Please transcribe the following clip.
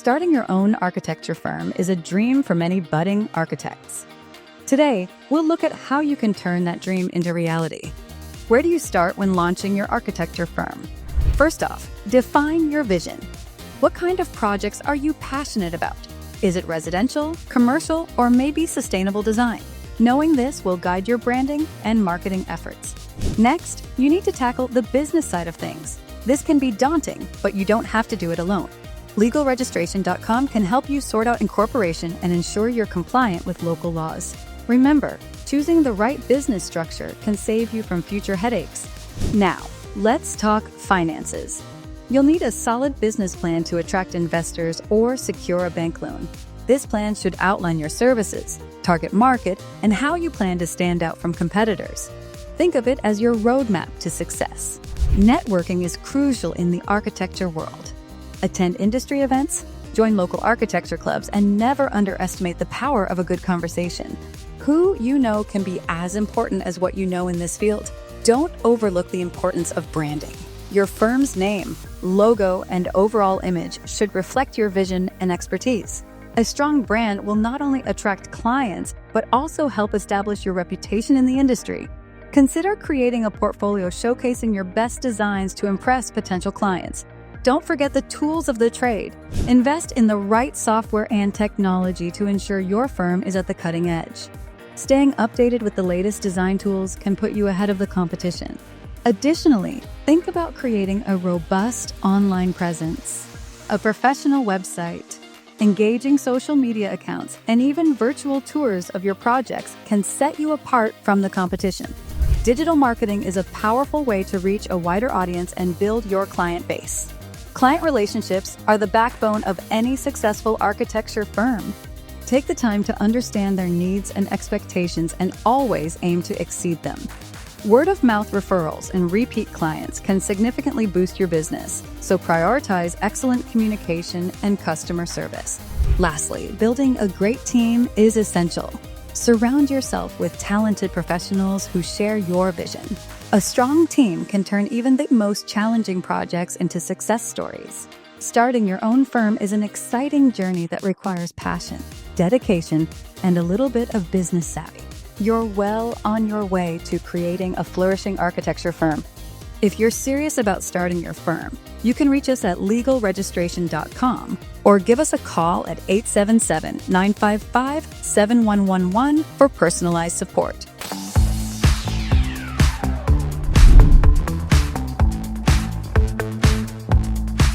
Starting your own architecture firm is a dream for many budding architects. Today, we'll look at how you can turn that dream into reality. Where do you start when launching your architecture firm? First off, define your vision. What kind of projects are you passionate about? Is it residential, commercial, or maybe sustainable design? Knowing this will guide your branding and marketing efforts. Next, you need to tackle the business side of things. This can be daunting, but you don't have to do it alone. LegalRegistration.com can help you sort out incorporation and ensure you're compliant with local laws. Remember, choosing the right business structure can save you from future headaches. Now, let's talk finances. You'll need a solid business plan to attract investors or secure a bank loan. This plan should outline your services, target market, and how you plan to stand out from competitors. Think of it as your roadmap to success. Networking is crucial in the architecture world. Attend industry events, join local architecture clubs, and never underestimate the power of a good conversation. Who you know can be as important as what you know in this field. Don't overlook the importance of branding. Your firm's name, logo, and overall image should reflect your vision and expertise. A strong brand will not only attract clients, but also help establish your reputation in the industry. Consider creating a portfolio showcasing your best designs to impress potential clients. Don't forget the tools of the trade. Invest in the right software and technology to ensure your firm is at the cutting edge. Staying updated with the latest design tools can put you ahead of the competition. Additionally, think about creating a robust online presence. A professional website, engaging social media accounts, and even virtual tours of your projects can set you apart from the competition. Digital marketing is a powerful way to reach a wider audience and build your client base. Client relationships are the backbone of any successful architecture firm. Take the time to understand their needs and expectations and always aim to exceed them. Word-of-mouth referrals and repeat clients can significantly boost your business, so prioritize excellent communication and customer service. Lastly, building a great team is essential. Surround yourself with talented professionals who share your vision. A strong team can turn even the most challenging projects into success stories. Starting your own firm is an exciting journey that requires passion, dedication, and a little bit of business savvy. You're well on your way to creating a flourishing architecture firm. If you're serious about starting your firm, you can reach us at LegalRegistration.com or give us a call at 877-955-7111 for personalized support.